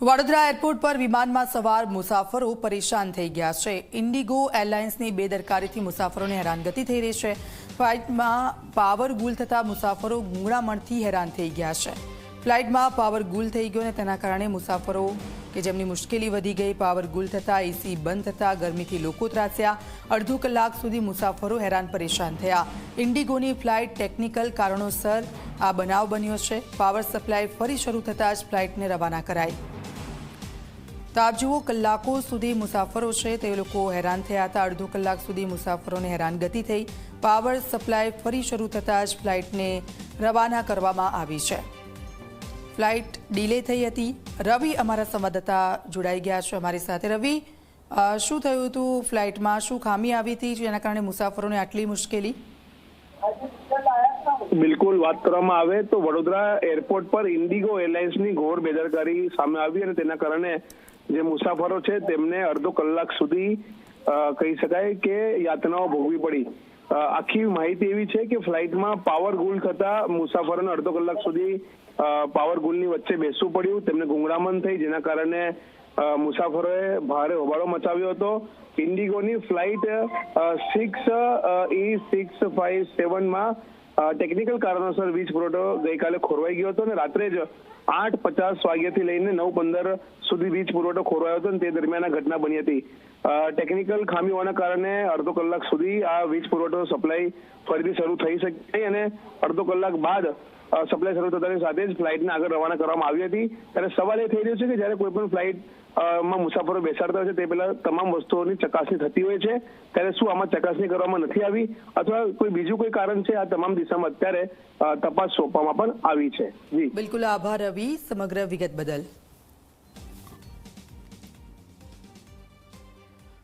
Vadodara airport પર વિમાનમાં સવાર મુસાફરો પરેશાન થઈ ગયા છે। ઇન્ડિગો એરલાઇન્સની બેદરકારીથી મુસાફરોને હેરાનગતિ થઈ રહી છે। ફ્લાઇટમાં પાવર ગુલ થતા મુસાફરો ગૂંગળામણથી હેરાન થઈ ગયા છે। ફ્લાઇટમાં પાવર ગુલ થઈ ગયો અને તેના કારણે મુસાફરો કે જેમની મુશ્કેલી વધી ગઈ। પાવર ગુલ થતા એસી બંધ થતા ગરમીથી લોકો ત્રાસ્યા। અડધો કલાક સુધી મુસાફરો હેરાન પરેશાન થયા। ઇન્ડિગોની ફ્લાઇટ ટેકનિકલ કારણોસર આ બનાવ બન્યો છે। પાવર સપ્લાય ફરી શરૂ થતાં જ ફ્લાઇટને રવાના કરાઈ। તો આપ જુઓ, કલાકો સુધી મુસાફરો છે તે લોકો હેરાન થયા હતા। અડધો કલાક સુધી મુસાફરોને હેરાનગતિ થઈ। પાવર સપ્લાય ફરી શરૂ થતાં જ ફ્લાઇટને રવાના કરવામાં આવી છે। ફ્લાઇટ ડિલે થઈ હતી। રવિ અમારા સંવાદદાતા જોડાઈ ગયા છે અમારી સાથે। રવિ, શું થયું હતું ફ્લાઇટમાં? શું ખામી આવી હતી જેના કારણે મુસાફરોને આટલી મુશ્કેલી? બિલકુલ, વાત કરવામાં આવે તો વડોદરા એરપોર્ટ પર ઇન્ડિગો એરલાઇન્સની ઘોર બેદરકારી સામે આવી અને તેના કારણે જે મુસાફરો છે તેમને અડધો કલાક સુધી કહી શકાય કે યાતનાઓ ભોગવી પડી। આખી માહિતી એવી છે કે ફ્લાઇટમાં પાવર ગુલ થતા મુસાફરોને અડધો કલાક સુધી પાવર ગુલની વચ્ચે બેસવું પડ્યું। તેમને ગૂંગળામણ થઈ, જેના કારણે મુસાફરોએ ભારે હોબાળો મચાવ્યો હતો। ઇન્ડિગોની ફ્લાઇટ 6E657માં ટેકનિકલ કારણોસર વીજ પુરવઠો ગઈકાલે ખોરવાઈ ગયો હતો અને રાત્રે જ 8:50 વાગ્યાથી લઈને 9:15 સુધી વીજ પુરવઠો ખોરવાયો હતો અને તે દરમિયાન આ ઘટના બની હતી। ટેકનિકલ ખામી હોવાના કારણે અડધો કલાક સુધી આ વીજ પુરવઠો સપ્લાય ફરીથી શરૂ થઈ શકી અને અડધો કલાક બાદ સપ્લાય શરૂ થતાની સાથે જ ફ્લાઇટને આગળ રવાના કરવામાં આવી હતી। ત્યારે સવાલ એ થઈ રહ્યો છે કે જ્યારે કોઈ પણ ફ્લાઇટમાં મુસાફરો બેસાડતા હોય છે તે પહેલા તમામ વસ્તુઓની ચકાસણી થતી હોય છે, ત્યારે શું આમાં ચકાસણી કરવામાં નથી આવી અથવા કોઈ બીજું કોઈ કારણ છે? આ તમામ દિશામાં અત્યારે તપાસ સોંપવામાં પણ આવી છે। જી બિલકુલ, આભાર રવિ સમગ્ર વિગત બદલ।